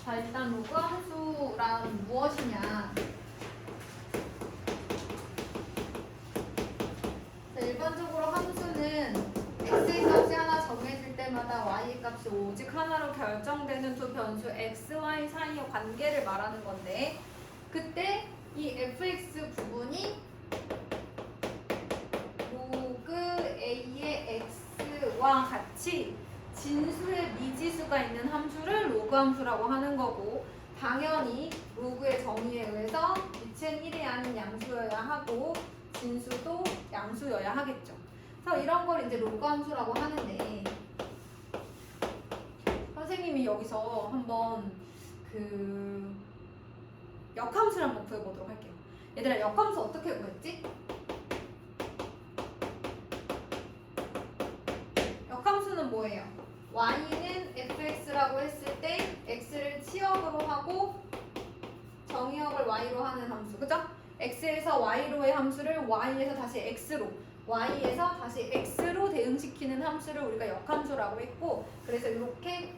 자, 일단 로그 함수란 무엇이냐? 자, 일반적으로 함수는 x의 값이 하나 정해질 때마다 y의 값이 오직 하나로 결정되는 두 변수 x, y 사이의 관계를 말하는 건데, 그때 이 fx 부분이 로그 a의 x와 같이 진수의 미지수가 있는 함수를 로그 함수라고 하는 거고, 당연히 로그의 정의에 의해서 위치는 1이 아닌 양수여야 하고 진수도 양수여야 하겠죠. 그래서 이런 걸 이제 로그 함수라고 하는데, 선생님이 여기서 한번 그 역함수를 한번 구해보도록 할게요. 얘들아, 역함수 어떻게 구했지? 역함수는 뭐예요? y는 fx라고 했을 때 x를 치역으로 하고 정의역을 y로 하는 함수, 그죠? x에서 y로의 함수를 y에서 다시 x로, y에서 다시 x로 대응시키는 함수를 우리가 역함수라고 했고, 그래서 이렇게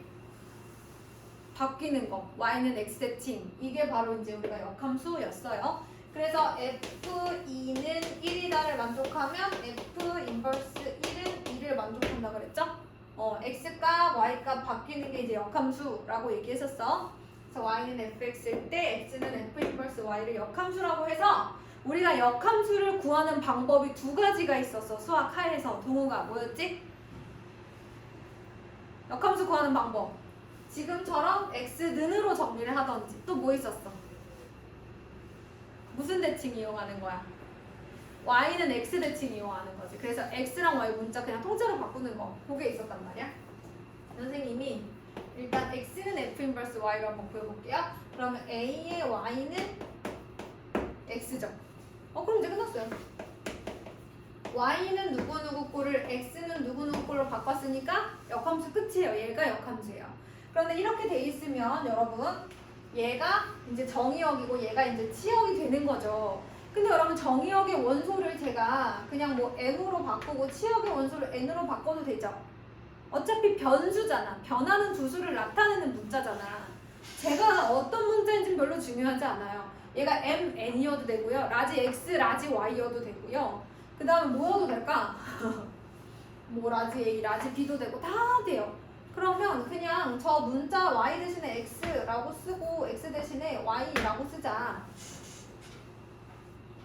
바뀌는 거, y는 x 세팅, 이게 바로 이제 우리가 역함수였어요. 그래서 f2는 1이다를 만족하면 f 인버스 1은 2를 만족한다 그랬죠? x값, y값 바뀌는 게 이제 역함수라고 얘기했었어. 그래서 y는 fx일 때 x는 f 인버스 y를 역함수라고 해서 우리가 역함수를 구하는 방법이 두 가지가 있었어. 수학 하에서. 동우가 뭐였지? 역함수 구하는 방법. 지금처럼 x는으로 정리를 하던지, 또 뭐 있었어? 무슨 대칭 이용하는 거야? y는 x 대칭 이용하는 거지. 그래서 x랑 y 문자 그냥 통째로 바꾸는 거, 그게 있었단 말이야. 선생님이 일단 x는 f 인버스 y로 한번 구해볼게요. 그러면 a의 y는 x죠. 그럼 이제 끝났어요. y는 누구누구 꼴을 x는 누구누구 꼴로 바꿨으니까 역함수 끝이에요. 얘가 역함수예요. 그런데 이렇게 돼 있으면 여러분, 얘가 이제 정의역이고 얘가 이제 치역이 되는 거죠. 근데 여러분, 정의역의 원소를 제가 그냥 뭐 m으로 바꾸고 치역의 원소를 n으로 바꿔도 되죠? 어차피 변수잖아. 변하는 두 수를 나타내는 문자잖아. 제가 어떤 문자인지는 별로 중요하지 않아요. 얘가 m, n이어도 되고요. 라지 x, 라지 y여도 되고요. 그 다음에 뭐여도 될까? 뭐 라지 a, 라지 b도 되고 다 돼요. 그러면 그냥 저 문자 y 대신에 x라고 쓰고 x 대신에 y라고 쓰자.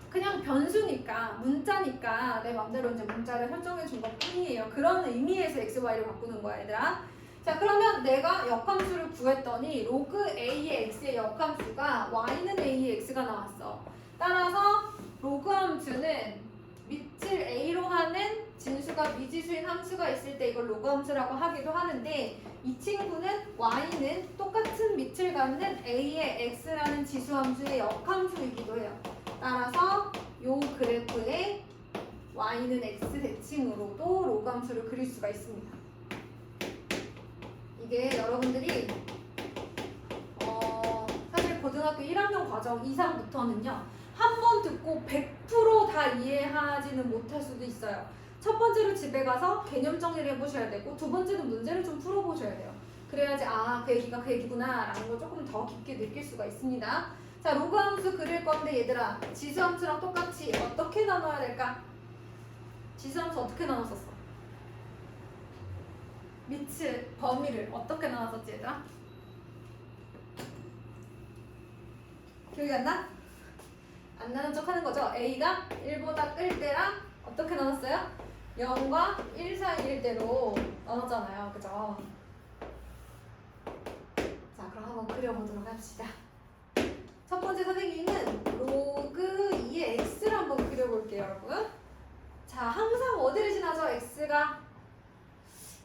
그냥 변수니까, 문자니까 내 맘대로 이제 문자를 설정해 준 것 뿐이에요. 그런 의미에서 x, y를 바꾸는 거야, 얘들아. 자, 그러면 내가 역함수를 구했더니 로그 a의 x의 역함수가 y는 a의 x가 나왔어. 따라서 로그 함수는 밑을 a로 하는 진수가 미지수인 함수가 있을 때 이걸 로그 함수라고 하기도 하는데, 이 친구는 y는 똑같은 밑을 갖는 a의 x라는 지수 함수의 역함수이기도 해요. 따라서 요 그래프에 y는 x 대칭으로도 로그 함수를 그릴 수가 있습니다. 이게 여러분들이 사실 고등학교 1학년 과정 이상부터는요, 한 번 듣고 100% 다 이해하지는 못할 수도 있어요. 첫 번째로 집에 가서 개념 정리를 해보셔야 되고, 두 번째는 문제를 좀 풀어보셔야 돼요. 그래야지 그 얘기가 그 얘기구나 라는 걸 조금 더 깊게 느낄 수가 있습니다. 자, 로그 함수 그릴 건데 얘들아, 지수 함수랑 똑같이 어떻게 나눠야 될까? 지수 함수 어떻게 나눴었어? 밑을, 범위를 어떻게 나눴었지 얘들아? 기억이 안 나? 안 나는 척 하는 거죠? a가 1보다 끌 때랑 어떻게 나눴어요? 0과 1 사이일 때로 나눴잖아요. 그죠? 자, 그럼 한번 그려보도록 합시다. 첫 번째 선생님은 로그 2의 x를 한번 그려볼게요, 여러분. 자, 항상 어디를 지나죠? x가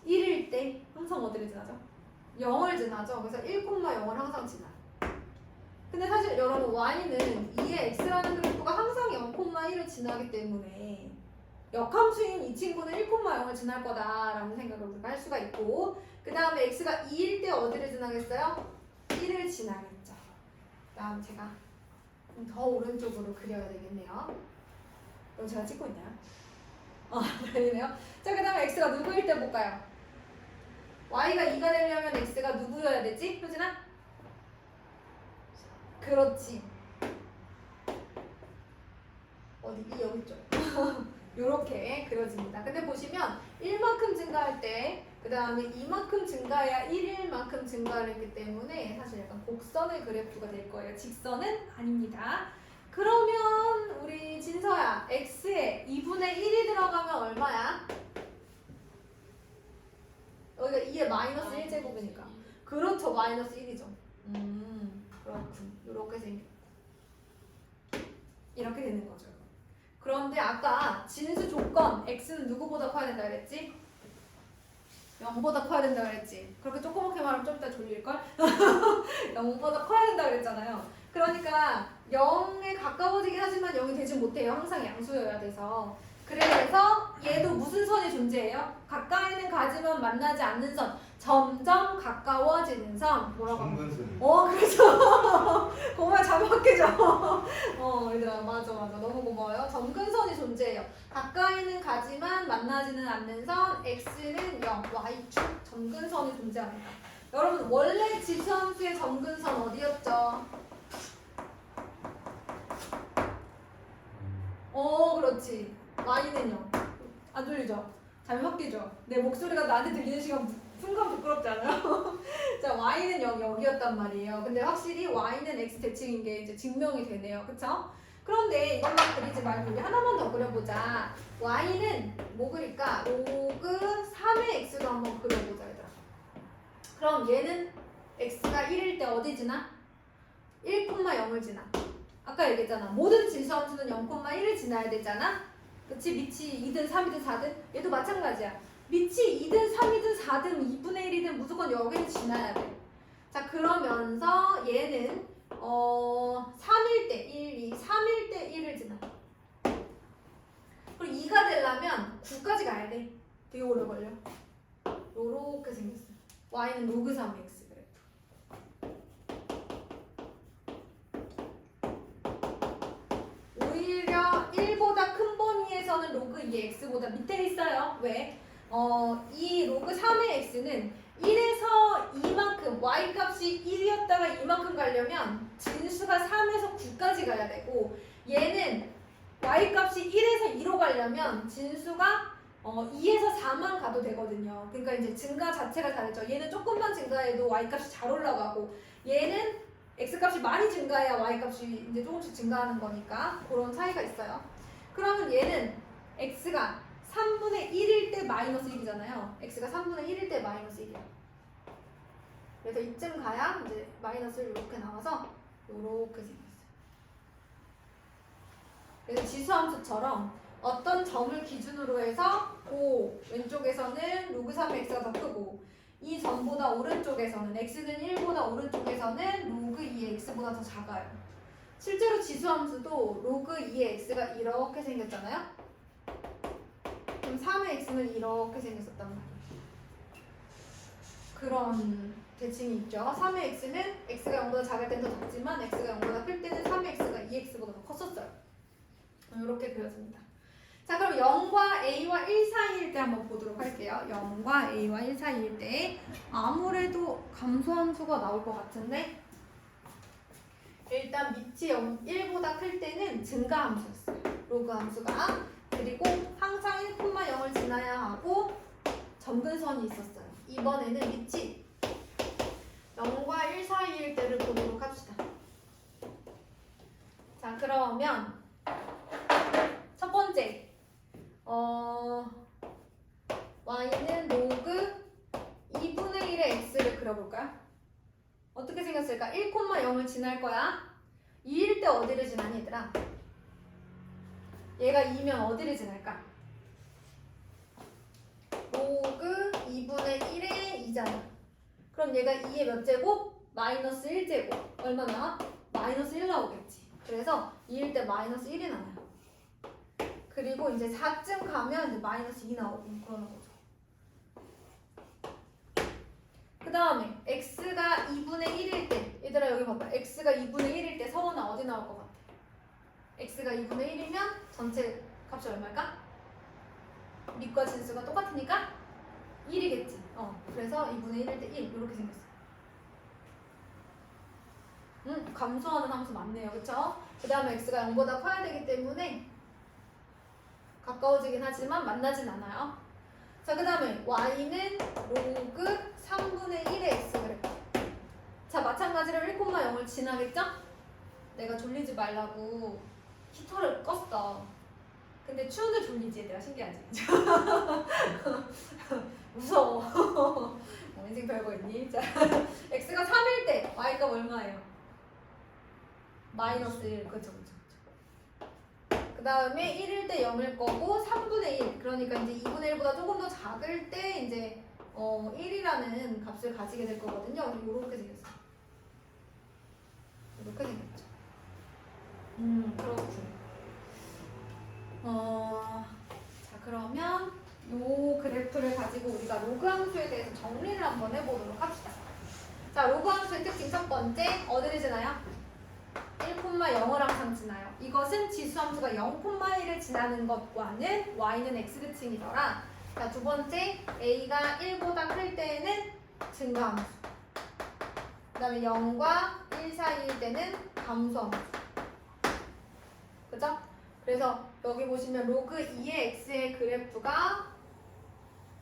1일 때 항상 어디를 지나죠? 0을 지나죠. 그래서 1,0을 항상 지나. 근데 사실 여러분, y는 2의 x라는 그래프가 항상 0,1을 지나기 때문에 역함수인 이 친구는 1,0을 지날 거다라는 생각을 우리가 할 수가 있고, 그 다음에 x가 2일 때 어디를 지나겠어요? 1을 지나겠죠. 그 다음 제가 더 오른쪽으로 그려야 되겠네요. 그럼 제가 찍고 있나요? 보이네요. 자, 그 다음에 x가 누구일 때 볼까요? y가 2가 되려면 x가 누구여야 되지? 효진아? 그렇지. 어디 여기 있죠. 요렇게 그려집니다. 근데 보시면 1만큼 증가할 때 그 다음에 이만큼 증가해야 1일만큼 증가를 했기 때문에 사실 약간 곡선의 그래프가 될 거예요. 직선은 아닙니다. 그러면 우리 진서야 x에 2분의 1이 들어가면 얼마야? 여기가 2의 마이너스 1제곱이니까 그렇죠. 마이너스 1이죠. 그렇군. 이렇게 생겼고 이렇게 되는 거죠. 그런데 아까 진수 조건 x는 누구보다 커야 된다 그랬지? 0보다 커야 된다 그랬지? 그렇게 조그맣게 말하면 좀 이따 졸릴걸? 0보다 커야 된다 그랬잖아요. 그러니까 0에 가까워지긴 하지만 0이 되지 못해요. 항상 양수여야 돼서. 그래서 얘도 무슨 선이 존재해요? 가까이는 가지만 만나지 않는 선. 점점 가까워지는 선. 뭐라고 하면? 정근선. 그렇죠. 고마워요. 잘 바뀌죠. 얘들아 맞아. 너무 고마워요. 점근선이 존재해요. 가까이는 가지만 만나지는 않는 선. x는 0, y축 점근선이 존재합니다. 여러분 원래 지수함수의 점근선 어디였죠? 그렇지. y는 0. 안 들리죠? 잘 바뀌죠? 내 목소리가 나한테 들리는 시간 순간 부끄럽지 않아요? 자, y는 0, 여기였단 말이에요. 근데 확실히 y는 x 대칭인 게 이제 증명이 되네요. 그쵸? 그런데 이것만 그리지 말고 우리 하나만 더 그려보자. y는 뭐 그릴까? 로그 3의 x도 한번 그려보자, 얘들아. 그럼 얘는 x가 1일 때 어디 지나? 1,0을 지나. 아까 얘기했잖아. 모든 진수함수는 0,1을 지나야 되잖아. 그치? 밑이 2든 3이든 4든 얘도 마찬가지야. 밑이 2든 3이든 4든 2분의 1이든 무조건 여기를 지나야 돼. 자, 그러면서 얘는 3일 때 1, 2, 3일 때 1을 지나. 그리고 2가 되려면 9까지 가야 돼. 되게 오래 걸려. 요렇게 생겼어. y는 로그 3의 x. 오히려 1보다 큰 범위에서는 로그 2의 x보다 밑에 있어요. 왜? 이 로그 3의 x는 1에서 2만큼 y 값이 1이었다가 2만큼 가려면 진수가 3에서 9까지 가야 되고 얘는 y 값이 1에서 2로 가려면 진수가 2에서 4만 가도 되거든요. 그러니까 이제 증가 자체가 다르죠. 얘는 조금만 증가해도 y 값이 잘 올라가고 얘는 x 값이 많이 증가해야 y 값이 이제 조금씩 증가하는 거니까 그런 차이가 있어요. 그러면 얘는 x가 3분의 1일 때 마이너스 1이잖아요. x가 3분의 1일 때 마이너스 1이야. 그래서 이쯤 가야 이제 마이너스를 이렇게 나와서 이렇게 생겼어요. 그래서 지수함수처럼 어떤 점을 기준으로 해서 그 왼쪽에서는 로그 3의 x가 더 크고 이 점보다 오른쪽에서는 x는 1보다 오른쪽에서는 로그 2의 x보다 더 작아요. 실제로 지수함수도 로그 2의 x가 이렇게 생겼잖아요. 그럼 3의 x는 이렇게 생겼었단 말이에요. 그런 대칭이 있죠. 3의 x는 x가 0보다 작을 땐 더 작지만 x가 0보다 클 때는 3의 x가 2x보다 더 컸었어요. 이렇게 그려집니다. 자, 그럼 0과 a와 1 사이일 때 한번 보도록 할게요. 0과 a와 1 사이일 때 아무래도 감소함수가 나올 것 같은데 일단 밑이 1보다 클 때는 증가함수였어요. 로그 함수가. 그리고 항상 1,0을 지나야 하고 점근선이 있었어요. 이번에는 밑이 0과 1 사이일 때를 보도록 합시다. 자, 그러면 첫 번째 y는 로그 2분의 1의 x를 그려볼까요? 어떻게 생겼을까? 1,0을 지날 거야. 2일 때 어디를 지나니 얘들아? 얘가 2면 어디를 지날까? 로그 2분의 1의 2잖아. 그럼 얘가 2의 몇 제곱? 마이너스 1제곱. 얼마 나와? 마이너스 1 나오겠지. 그래서 2일 때 마이너스 1이 나와요. 그리고 이제 4쯤 가면 이제 마이너스 2 나오고 그러는 거죠. 그 다음에 x가 2분의 1일 때 얘들아 여기 봐봐. x가 2분의 1일 때 서원아 어디 나올 것 같아? x가 2분의 1이면 전체 값이 얼마일까? 밑과 진수가 똑같으니까 1이겠지. 그래서 2분의 1일 때 1 이렇게 생겼어. 감소하는 함수 맞네요. 그쵸? 그 다음에 x가 0보다 커야 되기 때문에 가까워지긴 하지만 만나진 않아요. 자, 그 다음에 y는 로그 3분의 1의 x 그래프. 자, 마찬가지로 1,0을 지나겠죠? 내가 졸리지 말라고 히터를 껐어. 근데 추운데 졸리지 얘들아. 신기하지? 무서워. 인생 별거 있니? 자, x가 3일 때 y값 얼마예요? 마이너스 1. 그쵸. 그 다음에 1일 때 0일 거고 3분의 1. 그러니까 이제 2분의 1보다 조금 더 작을 때 이제 1이라는 값을 가지게 될 거거든요. 이렇게 생겼어요. 이렇게 생겼죠. 그렇군. 자, 그러면 요 그래프를 가지고 우리가 로그 함수에 대해서 정리를 한번 해보도록 합시다. 자, 로그 함수의 특징 첫 번째, 어디를 지나요? 1,0을 항상 지나요. 이것은 지수함수가 0,1을 지나는 것과는 y는 x대칭이더라. 자, 두 번째, a가 1보다 클 때에는 증가함수. 그 다음에 0과 1 사이일 때는 감소함수. 그죠? 그래서 여기 보시면 로그 2의 x의 그래프가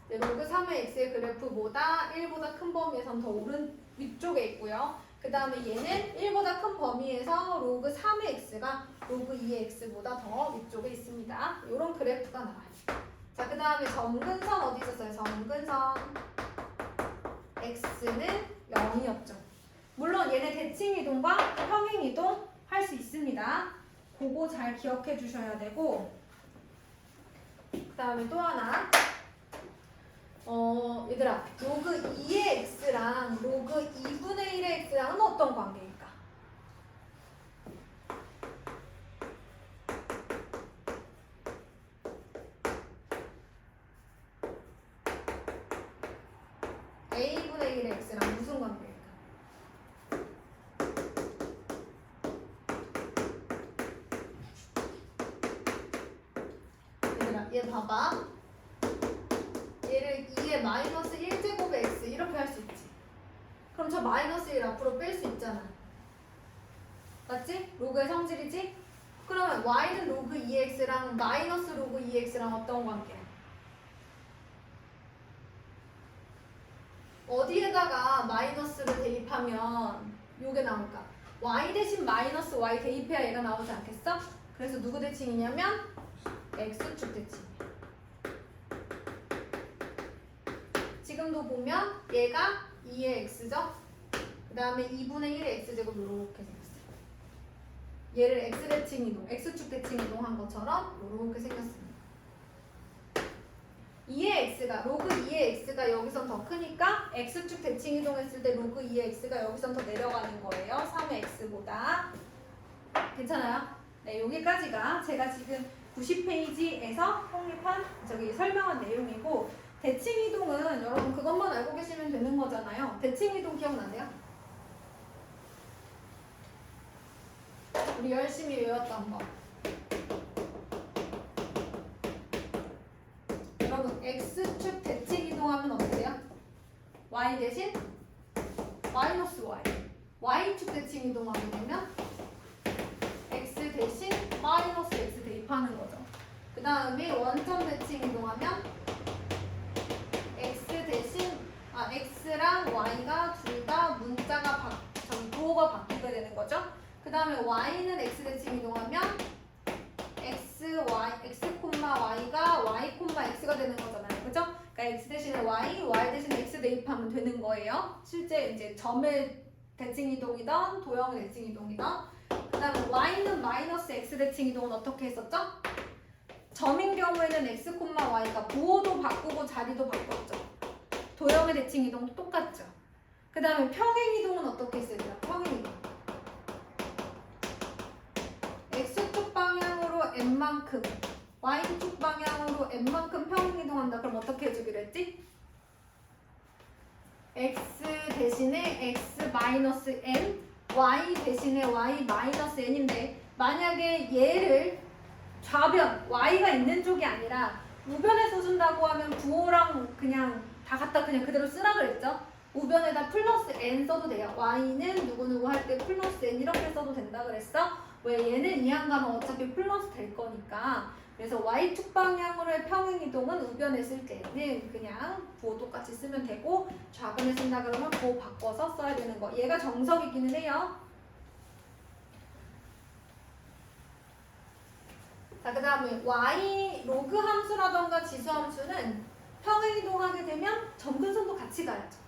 로그 3의 x의 그래프보다 1보다 큰 범위에선 더 위쪽에 있고요. 그 다음에 얘는 1보다 큰 범위에서 로그 3의 x가 로그 2의 x보다 더 위쪽에 있습니다. 이런 그래프가 나와요. 자, 그 다음에 점근선 어디 있었어요? 점근선 x는 0이었죠. 물론 얘네 대칭이동과 평행이동 할 수 있습니다. 그거 잘 기억해 주셔야 되고, 그 다음에 또 하나, 얘들아, 로그 2의 x랑 로그 2분의 1의 x랑은 어떤 관계일까? a분의 1의 x랑 무슨 관계일까? 얘들아, 얘 봐봐. 얘를 2의 마이너스 1제곱의 x 이렇게 할 수 있지. 그럼 저 마이너스 1 앞으로 뺄 수 있잖아. 맞지? 로그의 성질이지? 그러면 y는 로그 2x랑 마이너스 로그 2x랑 어떤 관계야? 어디에다가 마이너스를 대입하면 요게 나올까? y 대신 마이너스 y 대입해야 얘가 나오지 않겠어? 그래서 누구 대칭이냐면 x축 대칭. 지금도 보면 얘가 2의 x죠? 그 다음에 2분의 1의 x제곱 이렇게 생겼어요. 얘를 x대칭이동, x축 대칭이동한 것처럼 이렇게 생겼습니다. 2의 x가, 로그 2의 x가 여기선 더 크니까 x축 대칭이동했을 때 로그 2의 x가 여기선 더 내려가는 거예요. 3의 x보다. 괜찮아요? 네, 여기까지가 제가 지금 90페이지에서 성립한, 설명한 내용이고, 대칭이동은 여러분 그것만 알고 계시면 되는 거잖아요. 대칭이동 기억나세요? 우리 열심히 외웠던 거. 여러분 x축 대칭이동하면 어떻게 돼요? y 대신 마이너스 y. y축 대칭이동하게 되면 x 대신 마이너스 x 대입하는 거죠. 그 다음에 원점 대칭이동하면 x랑 y가 둘 다 문자가 부호가 바뀌게 되는 거죠. 그 다음에 y는 x 대칭 이동하면 x, y가 y, x가 되는 거잖아요. 그죠? 그러니까 x 대신에 y 대신에 x 대입하면 되는 거예요. 실제 이제 점의 대칭 이동이던 도형의 대칭 이동이던. 그 다음에 y는 마이너스 x 대칭 이동은 어떻게 했었죠? 점인 경우에는 x, y가 부호도 바꾸고 자리도 바꿨죠. 도형의 대칭 이동도 똑같죠. 그 다음에 평행 이동은 어떻게 했어요? 평행 이동. x축 방향으로 n만큼, y축 방향으로 n만큼 평행 이동한다. 그럼 어떻게 해주기로 했지? x 대신에 x 마이너스 n, y 대신에 y 마이너스 n인데 만약에 얘를 좌변, y가 있는 쪽이 아니라 우변에서 준다고 하면 부호랑 그냥 다 갖다 그냥 그대로 쓰라 그랬죠? 우변에다 플러스 n 써도 돼요. y는 누구누구 할 때 만약에 플러스 n 이렇게 써도 된다 그랬어? 왜 얘는 이항 가면 어차피 플러스 될 거니까. 그래서 y축 방향으로의 평행이동은 우변에 쓸 때는 그냥 부호 똑같이 쓰면 되고 좌변에 쓴다 그러면 부호 바꿔서 써야 되는 거. 얘가 정석이기는 해요. 자, 그 다음에 y 로그 함수라던가 지수 함수는 평행이동하게 되면 점근선도 같이 가야죠.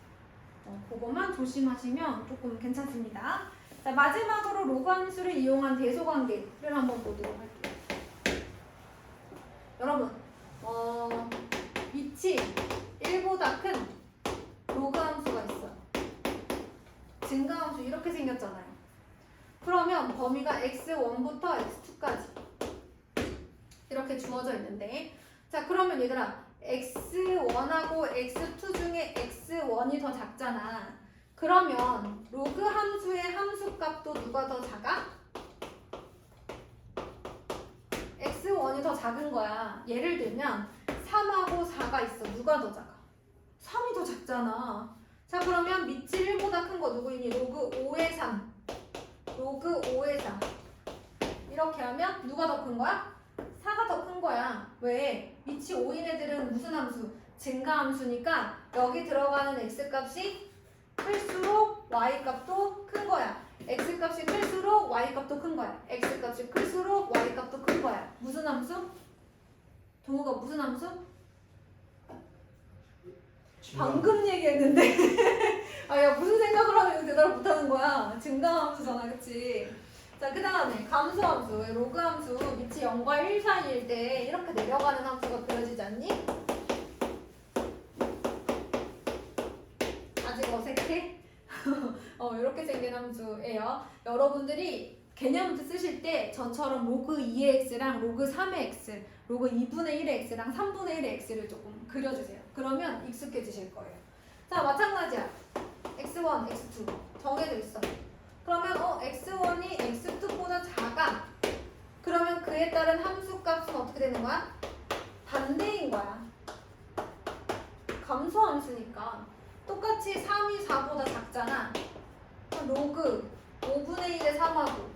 그것만 조심하시면 조금 괜찮습니다. 자, 마지막으로 로그 함수를 이용한 대소관계를 한번 보도록 할게요. 여러분, 위치 1보다 큰 로그 함수가 있어요. 증가함수 이렇게 생겼잖아요. 그러면 범위가 x1부터 x2까지 이렇게 주어져 있는데, 자, 그러면 얘들아 x1하고 x2 중에 x1이 더 작잖아. 그러면 로그 함수의 함수값도 누가 더 작아? x1이 더 작은 거야. 예를 들면 3하고 4가 있어. 누가 더 작아? 3이 더 작잖아. 자, 그러면 밑이 1보다 큰 거 누구이니? 로그 5의 3 로그 5의 4 이렇게 하면 누가 더 큰 거야? 4가 더 큰 거야. 왜? 밑이 5인 애들은 무슨 함수? 증가함수니까 여기 들어가는 x값이 클수록 y값도 큰 거야. x값이 클수록 y값도 큰 거야. x값이 클수록 y값도 큰 거야. 무슨 함수? 동우가 무슨 함수? 방금 얘기했는데 아, 야, 무슨 생각을 하면 대답을 못하는 거야. 증가함수잖아, 그치? 자, 그 다음에 감소함수, 로그 함수 밑이 0과 1 사이일 때 이렇게 내려가는 함수가 그려지지 않니? 아직 어색해? 이렇게 생긴 함수예요. 여러분들이 개념부터 쓰실 때 저처럼 로그 2의 x랑 로그 3의 x, 로그 2분의 1의 x랑 3분의 1의 x를 조금 그려주세요. 그러면 익숙해지실 거예요. 자, 마찬가지야. x1, x2 정해져 있어. 그러면 x1이 x2보다 작아. 그러면 그에 따른 함수 값은 어떻게 되는 거야? 반대인 거야. 감소함수니까. 똑같이 3이 4보다 작잖아. 로그 5분의 1의 3하고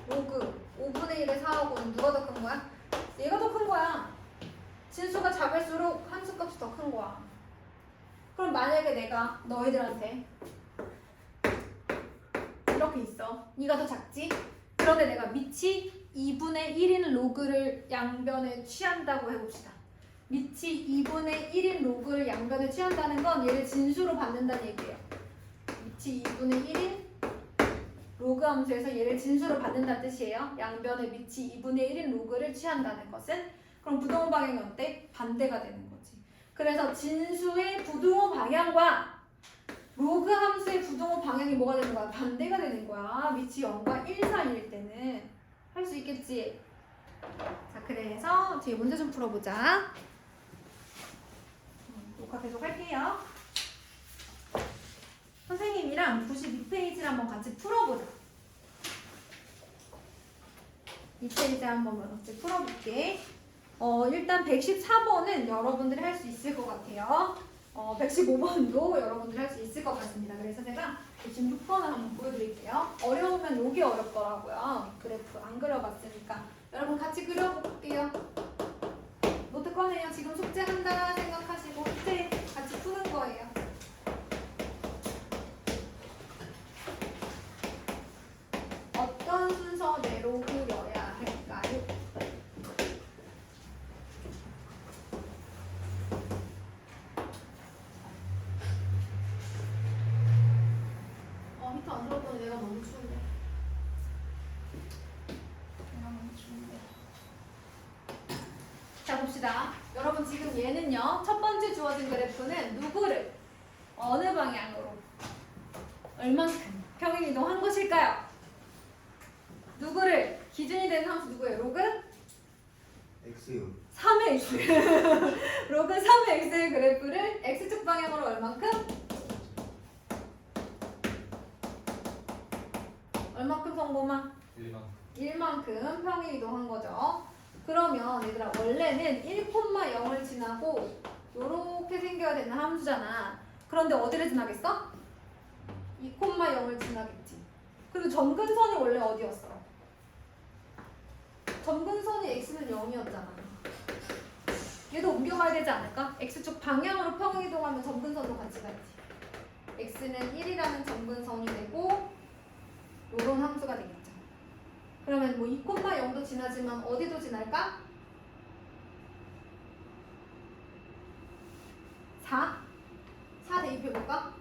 로그 5분의 1의 4하고는 누가 더 큰 거야? 얘가 더 큰 거야. 진수가 작을수록 함수 값이 더 큰 거야. 그럼 만약에 내가 너희들한테 이렇게 있어. 네가 더 작지? 그런데 내가 밑이 2분의 1인 로그를 양변에 취한다고 해봅시다. 밑이 2분의 1인 로그를 양변에 취한다는 건 얘를 진수로 받는다는 얘기예요. 밑이 2분의 1인 로그 함수에서 얘를 진수로 받는다는 뜻이에요. 양변에 밑이 2분의 1인 로그를 취한다는 것은 그럼 부동호 방향이 어때? 반대가 되는 거지. 그래서 진수의 부동호 방향과 로그 함수의 부동호 방향이 뭐가 되는 거야? 반대가 되는 거야. 밑이 0과 1 사이일 때는. 할 수 있겠지? 자, 그래서 뒤에 문제 좀 풀어보자. 녹화 계속 할게요. 선생님이랑 92페이지를 한번 같이 풀어보자. 이 페이지 한번 같이 풀어볼게. 일단 114번은 여러분들이 할 수 있을 것 같아요. 115번도 여러분들이 할 수 있을 것 같습니다. 그래서 제가 116번을 한번 보여드릴게요. 어려우면 여기 어렵더라고요. 그래프 안 그려봤으니까. 여러분 같이 그려볼게요. 노트 꺼내요. 지금 숙제한다 생각하시고 숙제 같이 푸는 거예요. 어떤 순서대로 그려야 할까요? 히터 안 들었더니 내가 너무 추운데. 내가 너무 추운데. 자, 봅시다. 여러분 지금 얘는요. 첫 번째 주어진 그래프는 누구를 어느 방향으로 얼만큼 평행이동한 것일까요? 누구를 기준이 되는 함수 누구예요? 로그? X요. 3의 x. 로그 3의 x의 그래프를 x축 방향으로 얼만큼? 얼만큼 성범아? 1만큼 평행이동한 거죠. 그러면 얘들아 원래는 1,0을 지나고 요렇게 생겨야 되는 함수잖아. 그런데 어디를 지나겠어? 2,0을 지나겠지. 그리고 점근선이 원래 어디였어? 점근선이 x는 0이었잖아. 얘도 옮겨가야 되지 않을까? x축 방향으로 평행이동하면 점근선도 같이 가야지. x는 1이라는 점근선이 되고 요런 함수가 되겠죠. 그러면 뭐 2,0도 지나지만 어디도 지날까? 4 대입해볼까?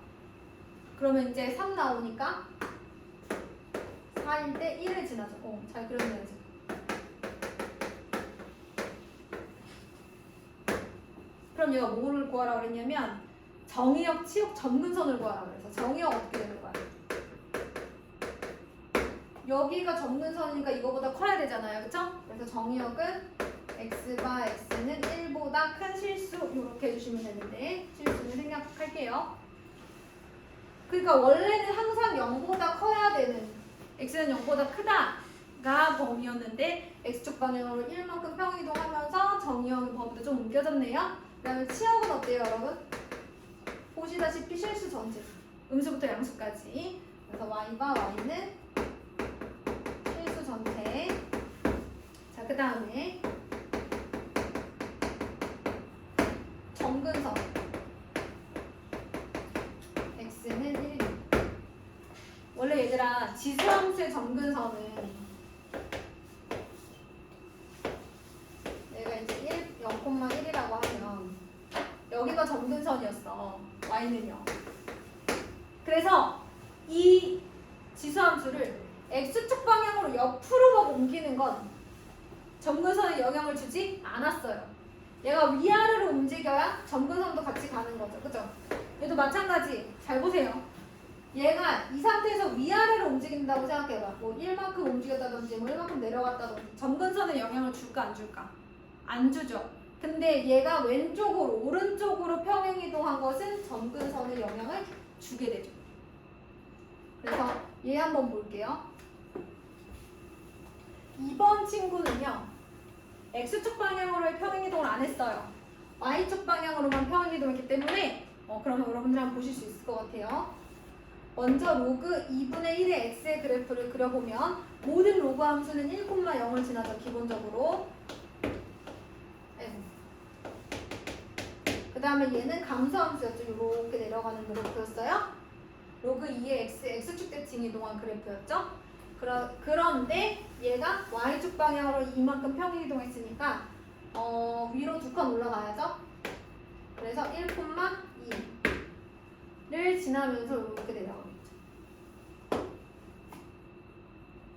그러면 이제 3 나오니까 4일 때 1을 지나죠. 잘 그려내야지. 그럼 얘가 뭐를 구하라고 그랬냐면 정의역, 치역, 점근선을 구하라고 그래서 정의역 어떻게 되는 거야? 여기가 점근선이니까 이거보다 커야 되잖아요. 그쵸? 그래서 정의역은 x가 x는 1보다 큰 실수 이렇게 해주시면 되는데 실수는 생략할게요. 그러니까 원래는 항상 0보다 커야 되는 x는 0보다 크다가 범위였는데 x축 방향으로 1만큼 평이동하면서 정의역의 범위도 좀 옮겨졌네요. 그 다음에 치역은 어때요 여러분? 보시다시피 실수 전체 음수부터 양수까지. 그래서 y가 y는 실수 전체. 자, 그 다음에 점근선 x는 1. 원래 얘들아 지수함수의 점근선은 얘가 이제 0,1이라고 하면 여기가 점근선이었어. y는요. 그래서 이 지수함수를 x축 방향으로 옆으로 막 옮기는 건 점근선에 영향을 주지 않았어요. 얘가 위아래로 움직여야 점근선도 같이 가는 거죠. 그죠? 얘도 마찬가지. 잘 보세요. 얘가 이 상태에서 위아래로 움직인다고 생각해봐. 뭐 1만큼 움직였다든지 뭐 1만큼 내려갔다든지 점근선에 영향을 줄까 안 줄까? 안 주죠. 근데 얘가 왼쪽으로 오른쪽으로 평행이동한 것은 점근선에 영향을 주게 되죠. 그래서 얘 한번 볼게요. 2번 친구는요. x축 방향으로의 평행이동을 안 했어요. y축 방향으로만 평행이동했기 때문에 그러면 여러분들 한번 보실 수 있을 것 같아요. 먼저 로그 2분의 1의 x의 그래프를 그려보면 모든 로그 함수는 1,0을 지나죠. 기본적으로. 그 다음에 얘는 감소함수였죠. 이렇게 내려가는 그래프였어요. 로그 2의 x축 대칭 이동한 그래프였죠. 그런데 얘가 y축 방향으로 이만큼 평행이동했으니까 위로 2칸 올라가야죠. 그래서 1,2를 지나면서 이렇게 내려가겠죠.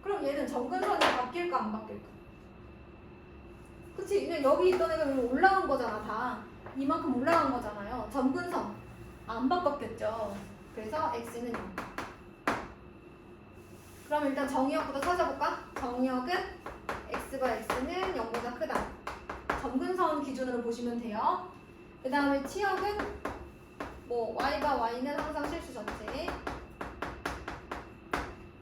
그럼 얘는 점근선이 바뀔까 안 바뀔까? 그치? 그냥 여기 있던 애가 올라간 거잖아. 다 이만큼 올라간 거잖아요. 점근선 안 바꿨겠죠. 그래서 x는 0. 그럼 일단 정의역부터 찾아볼까? 정의역은 x가 x는 0보다 크다. 점근선 기준으로 보시면 돼요. 그 다음에 치역은 뭐 y가 y는 항상 실수 전체.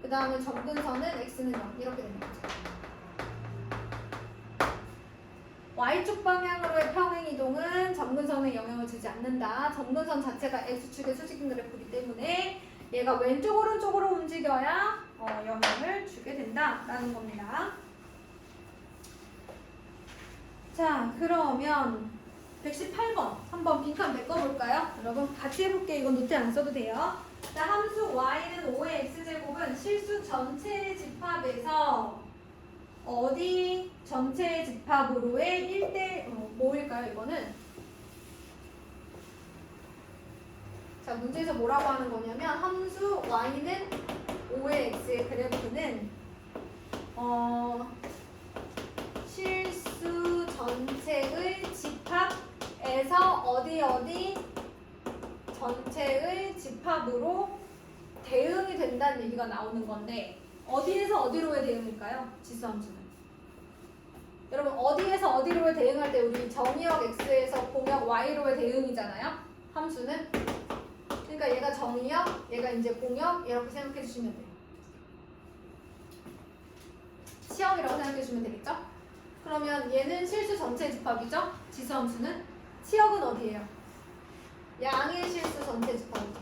그 다음에 점근선은 x는 0 이렇게 되는 거죠. y축 방향으로의 평행이동은 점근선에 영향을 주지 않는다. 점근선 자체가 x축의 수직인 그래프이기 때문에 얘가 왼쪽 오른쪽으로 움직여야 영향을 주게 된다라는 겁니다. 자, 그러면 118번 한번 빈칸 메꿔볼까요? 여러분 같이 해볼게요. 이건 노트 안 써도 돼요. 자, 함수 y는 5의 x제곱은 실수 전체의 집합에서 어디 전체의 집합으로의 1대 뭐일까요? 이거는 자, 문제에서 뭐라고 하는 거냐면 함수 y는 5의 x의 그래프는 실수 전체의 집합에서 어디 전체의 집합으로 대응이 된다는 얘기가 나오는 건데 어디에서 어디로의 대응일까요? 지수함수는. 여러분 어디에서 어디로의 대응할 때 우리 정의역 x에서 공역 y로의 대응이잖아요. 함수는. 그러니까 얘가 정의역, 얘가 이제 공역 이렇게 생각해 주시면 돼요. 치역이라고 생각해 주시면 되겠죠? 그러면 얘는 실수 전체 집합이죠? 지수함수는. 치역은 어디예요? 양의 실수 전체 집합이죠.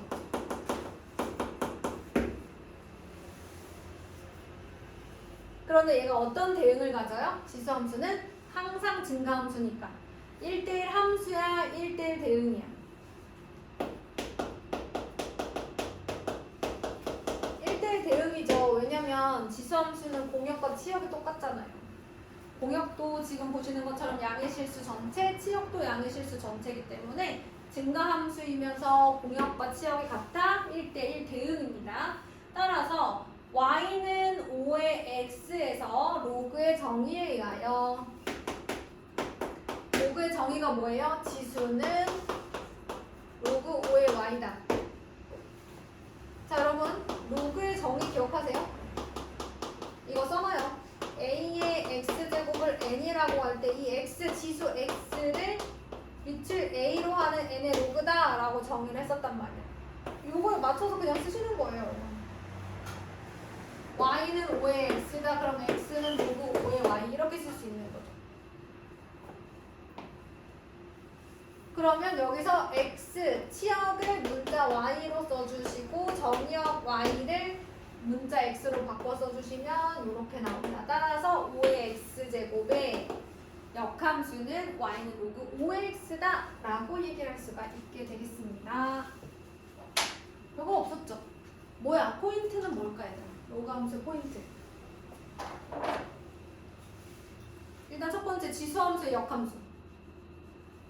그런데 얘가 어떤 대응을 가져요? 지수함수는 항상 증가함수니까 1대1 함수야, 1대1 대응이야. 1대1 대응이죠. 왜냐면 지수함수는 공역과 치역이 똑같잖아요. 공역도 지금 보시는 것처럼 양의 실수 전체, 치역도 양의 실수 전체이기 때문에 증가함수이면서 공역과 치역이 같아 1대1 대응입니다. 따라서 y는 5의 x에서 로그의 정의에 의하여 로그의 정의가 뭐예요? 지수는 로그 5의 y다. 자 여러분 로그의 정의 기억하세요? 이거 써놔요. a의 x제곱을 n이라고 할 때 이 x 지수 x를 밑을 a로 하는 n의 로그다 라고 정의를 했었단 말이야. 요거에 맞춰서 그냥 쓰시는 거예요. y는 5의 x다. 그럼 x는 로그 5의 y 이렇게 쓸 수 있는 거죠. 그러면 여기서 x 치역을 문자 y로 써주시고 정역 y를 문자 x로 바꿔 써주시면 이렇게 나옵니다. 따라서 5의 x제곱의 역함수는 y는 로그 5x다 라고 얘기를 할 수가 있게 되겠습니다. 별거 없었죠? 뭐야? 포인트는 뭘까 얘들아? 로그 함수의 포인트. 일단 첫 번째 지수함수의 역함수.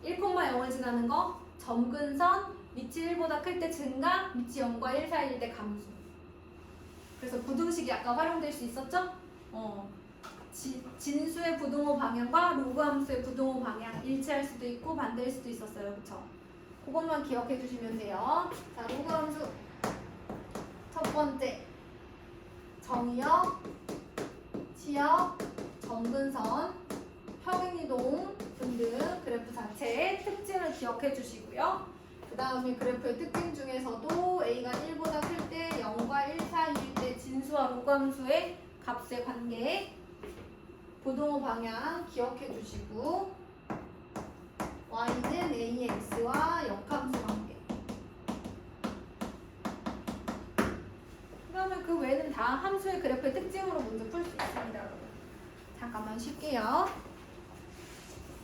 1,0을 지나는 거, 점근선, 밑이 1보다 클 때 증가, 밑이 0과 1 사이일 때 감소. 그래서 부등식이 아까 활용될 수 있었죠? 진수의 부등호 방향과 로그 함수의 부등호 방향 일치할 수도 있고 반대일 수도 있었어요. 그쵸? 그것만 기억해 주시면 돼요. 자, 로그 함수 첫 번째 정의역, 치역, 점근선, 평행이동 등등 그래프 자체의 특징을 기억해 주시고요. 그 다음에 그래프의 특징 중에서도 a가 1보다 클 때 0과 1 사이일 때 진수와 로그 함수의 값의 관계 부등호 방향 기억해 주시고 y는 ax와 역함수 관계 그러면 그 외에는 다 함수의 그래프의 특징으로 문제 풀 수 있습니다. 여러분 잠깐만 쉴게요.